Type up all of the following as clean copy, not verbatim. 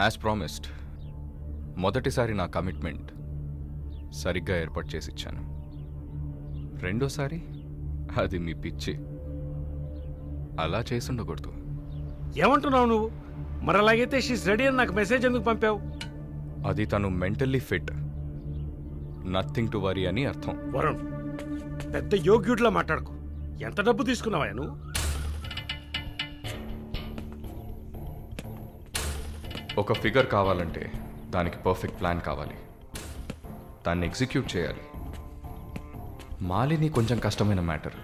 As promised మొదటిసారి నా commitment సరిగ్గా ఏర్పాటు చేసి ఇచ్చాను. రెండోసారి అది మీ పిచ్చి. అలా చేసి ఉండకూడదు. ఏమంటున్నావు నువ్వు? మరి అలాగైతే షీస్ రెడీ అని నాకు మెసేజ్ ఎందుకు పంపావు? అది తను mentally fit, nothing to worry అని అర్థం. వరుణ్, పెద్ద యోగ్యుడిలా మాట్లాడుకో. ఎంత డబ్బు తీసుకున్నావా నువ్వు? ఒక ఫిగర్ కావాలంటే దానికి పర్ఫెక్ట్ ప్లాన్ కావాలి, దాన్ని ఎగ్జిక్యూట్ చేయాలి. మాలిని కొంచెం కష్టమైన matter,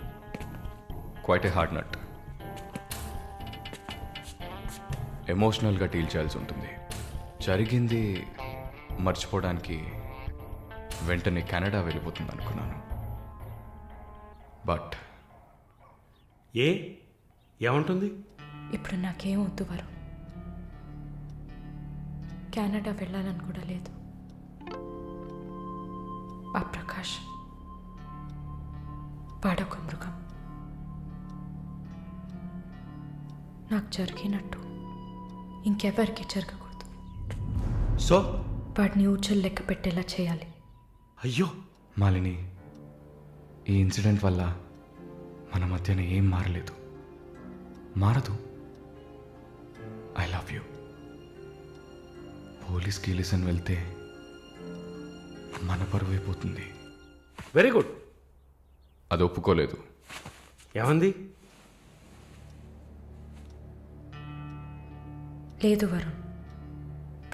quite a hard nut. ఎమోషనల్గా డీల్ చేయాల్సి ఉంటుంది. జరిగింది మర్చిపోవడానికి వెంటనే కెనడా వెళ్ళిపోతుంది అనుకున్నాను. బట్ ఏమంటుంది? ఇప్పుడు నాకేం వద్దు వరుణ్. కెనడా వెళ్ళాలని కూడా లేదు. ఆ ప్రకాష్ వాడొక మృగం. నాకు జరిగినట్టు ఇంకెవరికి జరగకూడదు. సో వాడిని ఊచలు లెక్క పెట్టేలా చేయాలి. అయ్యో మాలిని, ఈ ఇన్సిడెంట్ వల్ల మన మధ్యన ఏం మారలేదు, మారదు. I love you. పోలీస్కి లిసన్ వెళ్తే మన పరువు అయిపోతుంది. Very good. అది ఒప్పుకోలేదు. ఏమంది? లేదు వరుణ్,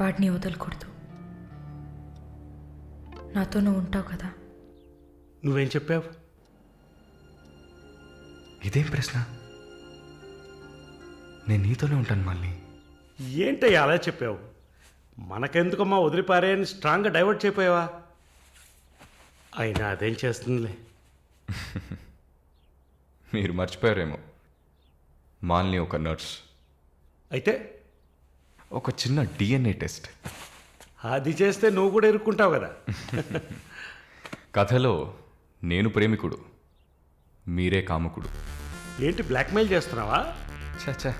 వాడిని వదలకూడదు. నాతో నువ్వు ఉంటావు కదా. నువ్వేం చెప్పావు? ఇదేం ప్రశ్న? నేను నీతోనే ఉంటాను మళ్ళీ. ఏంటయ్యా అలా చెప్పావు? మనకెందుకమ్మా వదిలిపారే అని స్ట్రాంగ్గా డైవర్ట్ చేయపోయావా? అయినా అదేం చేస్తుందిలే. మీరు మర్చిపోయారేమో, మాలిని ఒక నర్స్. అయితే ఒక చిన్న డిఎన్ఏ టెస్ట్. అది చేస్తే నువ్వు కూడా ఇరుక్కుంటావు కదా. కథలో నేను ప్రేమికుడు, మీరే కాముకుడు. ఏంటి బ్లాక్మెయిల్ చేస్తున్నావా? చచ్చా,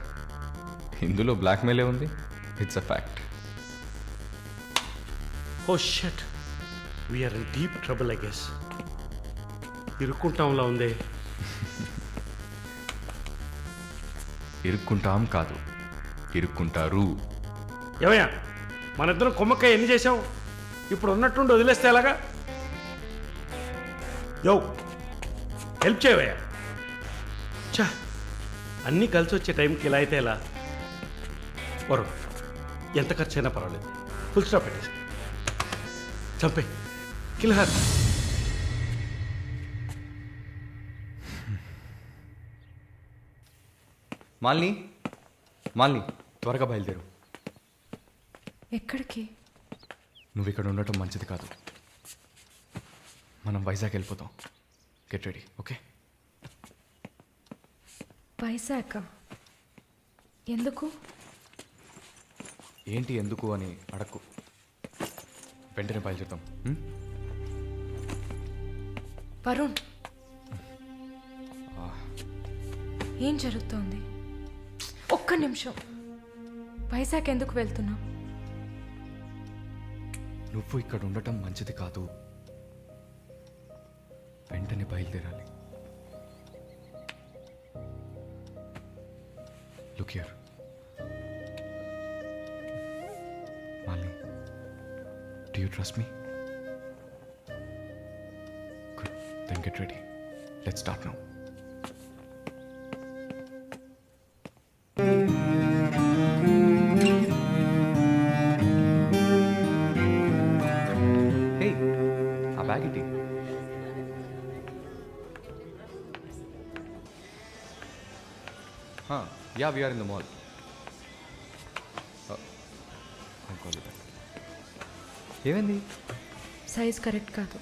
ఇందులో బ్లాక్మెయిలే ఉంది. It's a fact. Oh shit, we are in deep trouble I guess. ఇరుక్కుంటాంలా ఉంది. ఇరుక్కుంటాం కాదు, ఇరుక్కుంటారు. ఏమయ్యా, మన ఇద్దరం కొమ్మక్కాయ ఎన్ని చేసావు? ఇప్పుడు ఉన్నట్టుండి వదిలేస్తే ఎలాగా? యో, హెల్ప్ చేయవయ్యా. చా, అన్నీ కలిసి వచ్చే టైంకి ఇలా అయితే ఎలా? వరుణ్, ఎంత ఖర్చు అయినా పర్వాలేదు, ఫుల్ స్టాప్ పెట్టేసి చంపే, కిల్ హర్. మాలిని, మాలిని, త్వరగా బయలుదేరు. ఎక్కడికి? నువ్వు ఇక్కడ ఉండటం మంచిది కాదు. మనం వైజాగ్ వెళ్ళిపోతాం. Get ready, okay? వైజాగ్ ఎందుకు? ఏంటి ఎందుకు అని అడక్కు, వెంటనే బయలుదేరుతాం. వరుణ్, ఏం జరుగుతోంది? ఒక్క నిమిషం. వైజాగ్ ఎందుకు వెళ్తున్నావు? నువ్వు ఇక్కడ ఉండటం మంచిది కాదు, వెంటనే బయలుదేరాలి. Look here Malini, do you trust me? Good, then get ready. Let's start now. Hey, a bag it. Yeah, we are in the mall. I'll call you back. ఏమైంది? సైజ్ కరెక్ట్ కాదు.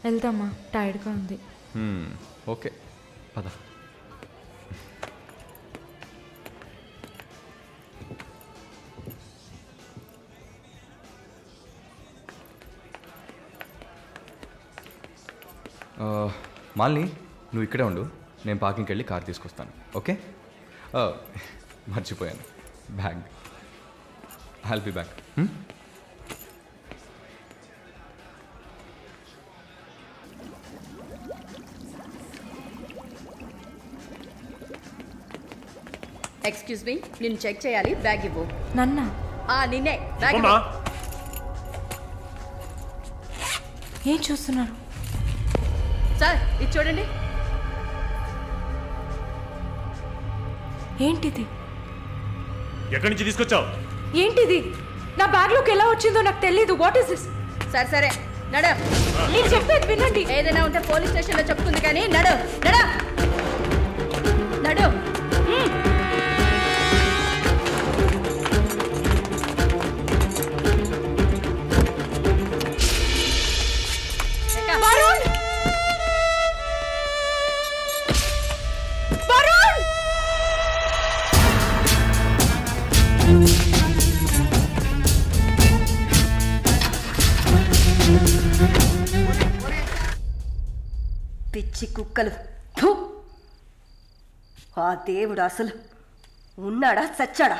వెళ్దామా? టైర్డ్గా ఉంది. ఓకే, పద. మాలిని, నువ్వు ఇక్కడే ఉండు, నేను పార్కింగ్కి వెళ్ళి కార్ తీసుకొస్తాను. ఓకే? మర్చిపోయాను, bag. I'll be back. Excuse me, నేను చెక్ చేయాలి. బ్యాగ్ ఇవ్వు. నన్నా నిన్నే బ్యాగ్ అమ్మా ఇవ్వు. ఏం చూస్తున్నారు? సార్ ఇది చూడండి. ఏంటిది? ఎక్కడి నుంచి తీసుకొచ్చావు? ఏంటిది? నా బ్యాగ్లోకి ఎలా వచ్చిందో నాకు తెలీదు. What is this? సరే సరే నడు. నేను చెప్పేది వినండి. ఏదైనా ఉంటే పోలీస్ స్టేషన్లో చెప్తుంది కానీ నడు నడు నడు. వరుణ్! వరుణ్! పిచ్చి కుక్కలు. ఫు! ఆ దేవుడు అసలు ఉన్నాడా చచ్చాడా?